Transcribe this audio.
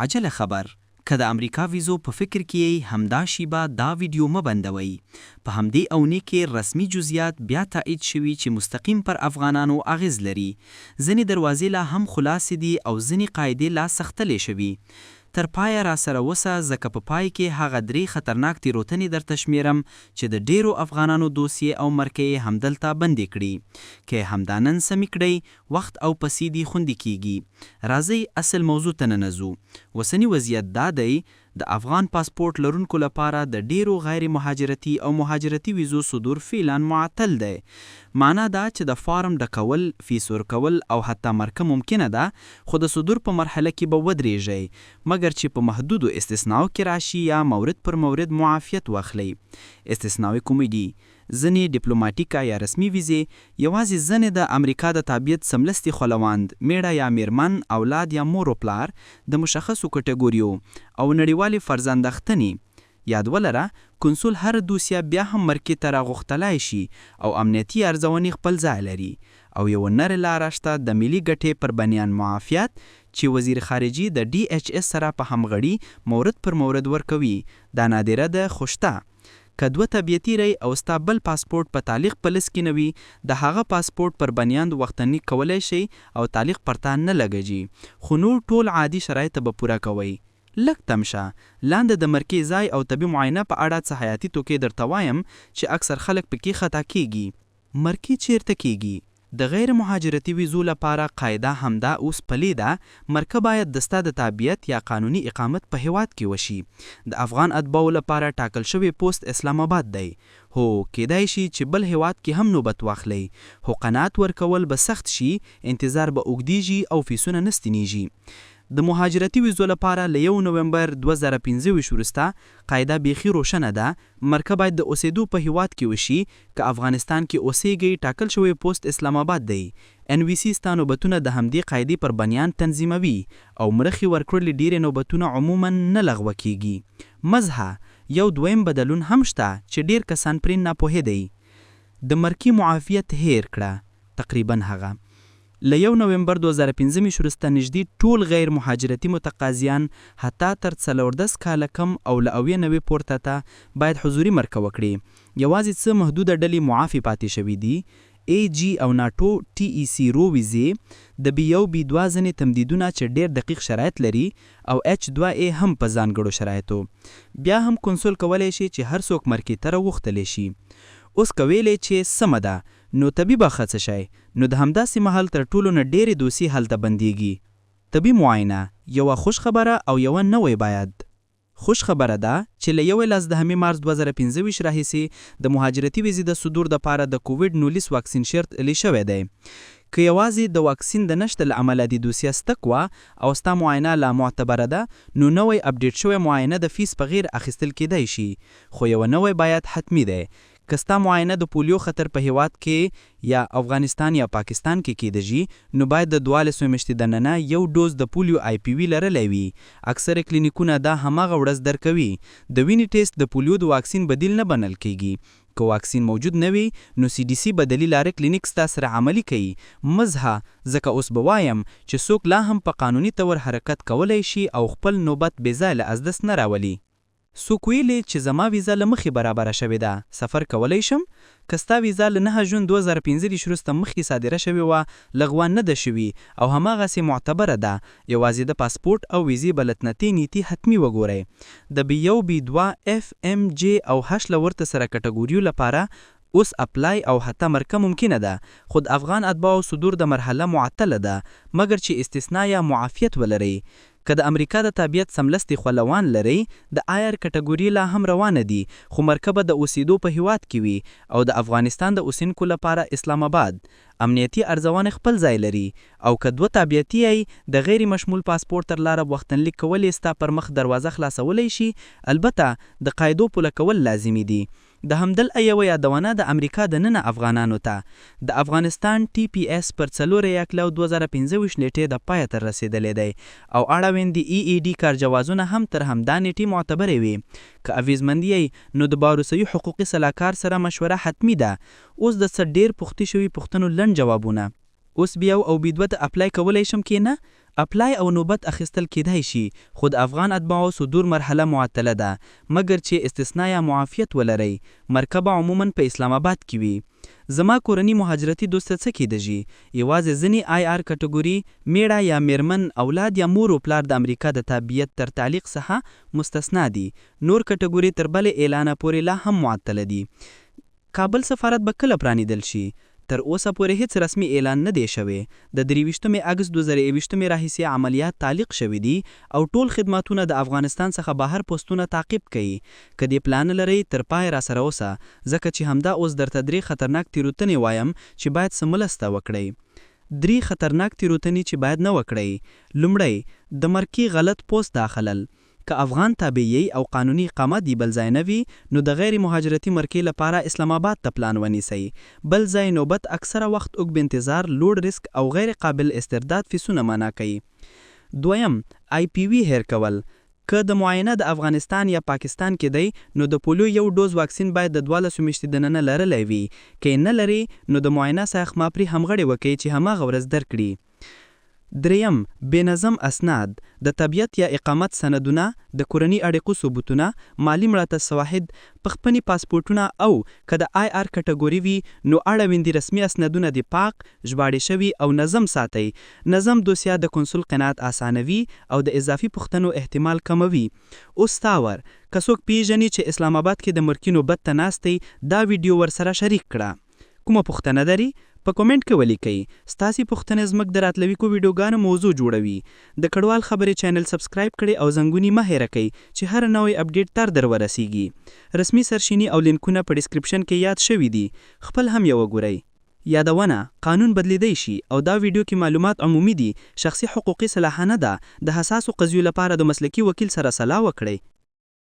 عجله خبر که د امریکا ویزو په فکر کې همدا شیبه دا ویډیو مه بندوئ. په همدې اونۍ کې رسمي جزئیات بیا تایید شوي چې مستقیم پر افغانانو اغیز لري. ځینې دروازې لا هم خلاصې دي او ځینې قاعدې لا سختلې شوي. تر پایه را سره وسه ځکه په پای کې هغه 3 خطرناک تیروتنې درته شمیرم چې د ډیرو افغانانو دوسیې او مرکې همدلته بندې کړي. که همدا نن سمې کړئ وخت او پیسې دې خوندي کیږي. راځئ اصل موضوع ته ننوځو. اوسنی وضعیت دا دی د افغان پاسپورت لرونکو لپاره د ډیرو غیر مهاجرتي او مهاجرتي ویزو صدور فعلا معطل دی. معنا دا چې د فارم ډکول، فیس ورکول او حتی مرکه ممکنه ده، خو د صدور په مرحله کې به ودرېږئ مګر چې په محدودو استثناو کې راشي یا مورد پر مورد معافیت واخلئ. استثناوي کومې دي؟ ځینې ډیپلوماټیکه یا رسمي ویزې یوازې ځینې د امریکا د تابعیت سملستي خلوند، میړه یا میرمن، اولاد یا مور و پلار د مشخصو کټګوریو او نړیوالې فرزندختنې. یاد ولره کنسول هر دوسیه بیا هم مرکې ته راغوښتلی شي او امنیتي ارزونې خپل ځای لري. او یو نرې لاره شته د ملي ګټې پر بنیان معافیت چې وزیر خارجي د DHS سره په همغږي مورد پر مورد ورکوي. دا نادره ده خو شته. که 2 طبیعتي ری او ستا بل پاسپورت په تعلیق په لست کې نه وي، د هغه پاسپورت پر بنیان وختنی کولی شي او تعلیق پرته نه لګیږي، خو نور ټول عادي شرایط به پوره کوئ. لږ تمشه لاندې د مرکې ځای او طبي معاینه په اړه څه حیاتي توکې درته وایم چې اکثر خلک پکې خطا کیږي. مرکې چیرته کیږي؟ د غیر مهاجرتي ویزو لپاره قاعده همدا اوس پلې ده، مرکه باید د ستا د تابعیت یا قانوني اقامت په هیواد کې وشي. د افغان اتباعو لپاره ټاکل شوی پوسټ اسلام آباد دی. هو کیدای شي چې بل هیواد کې هم نوبت واخلئ، خو قناعت ورکول به سخت شي، انتظار به اوږدیږي او فیسونه نه ستنیږي. د مهاجرتي ویزو لپاره له 1 نومبر 2025 وروسته قاعده بیخي روشنه ده. مرکه باید د اوسېدو په هیواد کې وشي. که افغانستان کې اوسېږئ ټاکل شوی پوسټ اسلام آباد دی. NVC ستا نوبتونه د همدې قاعدې پر بنیان تنظیموي او مرخي ورکړلې ډیرې نوبتونه عموما نه لغوه کیږي. مزه یو دویم بدلون هم شته چې ډیر کسان پرې ناپوهه دي. د مرکې معافیت هیر کړه. تقریبا هغه له 1 نومبر 2015 وروسته نږدې ټول غیر مهاجرتي متقاضیان حتی تر 14 کاله کم او له 90 پورته ته باید حضوري مرکه وکړي. یوازې څه محدوده ډلې معافي پاتې شوي دي. AG او ناټو TEC رو ویزې، د B1 B2 ځینې تمدیدونه چې ډیر دقیق شرایط لري او H2A هم په ځانګړو شرایطو. بیا هم کنسول کولی شي چې هر څوک مرکې ته راوغوښتلی شي. اوس که ویلې چې سمه ده نو طبي به ښه څه شی، نو د همداسې مهال تر ټولو نه ډیرې دوسي هلته بندیږي. طبي معاینه یوه خوش خبره او یوه نوی باید. خوش خبره ده چې له 11 مارچ 2025 راهیسې د مهاجرتي ویزې د صدور دپاره د کوویډ 19 واکسین شرط علی شوی دی. که یوازې د واکسین د نشته له امله د دوسیه ستک وه او ستا معاینه لا معتبره ده، نو نوی اپډیټ شوی معاینه د فیس په غیر اخیستل کیدی شي، خو یوه نوی باید حتمی دی. که ستا معاینه د پولیو خطر په هیواد کې یا افغانستان یا پاکستان کې کیدجي، نو باید د 12 میاشتې دننه یو ډوز د پولیو IPV لرلی وي. اکثر کلینیکونه دا هماغه ورځ درکوي. د وینې ټیسټ د پولیو د واکسین بدیل نه بنل کیږي. که واکسین موجود نه وي نو CDC بدلی لارې کلینیک ستا سره عملي کوي. مزه ځکه اوس به وایم چې څوک لا هم په قانوني طور حرکت کولی شي او خپل نوبت بې ځایه له از دست نه راولي. څوک ویلې چې زما ویزه له مخې برابره شوې ده، سفر کولی شم؟ که ستا ویزه له 9 جون 2015 وروسته مخکې صادره شوې وه، لغوه نه ده شوي او هماغسې معتبره ده، یوازې د پاسپورت او ویزې بلتنتي نیتي حتمي وګورئ. د B1 B2 FMJ او H له ورته سره کټګوریو لپاره اوس اپلای او حتی مرکه ممکنه ده، خو د افغان اتباعو صدور د مرحله معطله ده مګر چې استثناء یا معافیت ولرئ. که د امریکا د تابعیت سملستي خلوان لرئ، د آیر کټګوري لا هم روانه دي، خو مرکه به د اوسېدو په هیواد کې وي او د افغانستان د اوسینکو لپاره اسلام آباد. امنیتي ارزونې خپل ځای لري. او که 2 طبیعتي د غیر مشمول پاسپورت تر لاره وختنلیک کول ستا پر مخ دروازه خلاصولی شي، البته د قاعدو پوله کول لازمي دي. د همدل یوه یادونه د امریکا د ننه افغانانو ته د افغانستان TPS پر 4 یکلو 2025 نیټې د پایه تر رسیدلی دی او اړوند EED کارجوازونه هم تر همدا نیټې معتبرې وي. که اغیزمند یې نو د باروسیي حقوقي سلاکار سره مشوره حتمی ده. اوس د څه ډیر پوښتې شوي پوښتنو لنډ جوابونه. اوس B1 او B2 ته اپلای کولی شم که نه؟ اپلای او نوبت اخیستل کیدای شي، خو د افغان اتباعو صدور مرحله معطله ده، مګر چې استثنا یا معافیت ولرئ. مرکبه عموما په اسلام آباد کې وي. زما کورني مهاجرتي دوسته څه کیدجی؟ یوازې ځینې آی آر کټګوري میړه یا میرمن، اولاد یا مور و پلار د امریکا د تابعیت تر تعلیق څخه مستثنا دي. نور کټګوري تر بلې اعلانه پورې لا هم معطله دي. کابل سفارت به کله پرانیدل شي؟ تر اوسه پورې هیڅ رسمي اعلان نه دی شوی. د 23 اګست 2021 راهیسې عملیات تعلیق شوي دي او ټول خدماتونه د افغانستان څخه بهر پوسټونه تعقیب کوي. که دې پلان لرئ تر پای را سره اوسه، ځکه چې همدا اوس درته 3 خطرناک تیروتنې وایم چې باید څه مرسته وکړئ. 3 خطرناک تیروتنې چې باید نه وکړئ. لومړی، د مرکې غلط پوسټ داخلل. که افغان تابعیي او قانوني اقامت دی بل ځای نه وي، نو د غیر مهاجرتي مرکې لپاره اسلام آباد ته پلان ونیسئ. بل ځای نوبت اکثره وخت اوږد انتظار، لوړ ریسک او غیر قابل استرداد فیسونه معنا کوي. دویم، آی پی وی هیر کول. که د معاینه د افغانستان یا پاکستان کې دی، نو د پولیو یو ډوز واکسین باید د 12 میاشتې دننه لرلی وي. که یې نه لري، نو د معاینه سایخ ماپري همغړې وکړئ چې هماغه ورځ درکړي. دریم، بېنظم اسناد. د طبیعت یا اقامت سندونه، د کورني اړیقو ثبوتونه، مالی مړاته شواهد، پخپني پاسپورټونه او که د آی آر کټګوري وي، نو اړوندي رسمي اسنادونه د پاک، ژباړې شوي او نظم ساتئ. نظم دوسیه د کنسول قناعت اسانوي او د اضافي پوښتنو احتمال کموي. اوس تاور، که څوک پیژني چې اسلام آباد کې د مرکې نوبت ته ناست دی، دا ویډیو ورسره شریک کړه. کومه پوښتنه لري؟ په کومنټ کې ولیکئ. ستاسې پوښتنې زموږ د راتلونکو ویډیوګانو موضوع جوړوي. د کډوال خبرې چینل سبسکرایب کړئ او زنګونی مه هېره کئ چې هر نوی اپډیټ تر در ورسیږي. رسمي سرچینې او لینکونه په ډسکرپشن کې یاد شوي دي. خپل هم یې وګورئ. یادونه، قانون بدلیدای شي او دا ویډیو کې معلومات عمومي دي. شخصي حقوقي صلاح نه ده. د حساسو قضیو لپاره د مسلکي وکیل سره سلا وکړئ.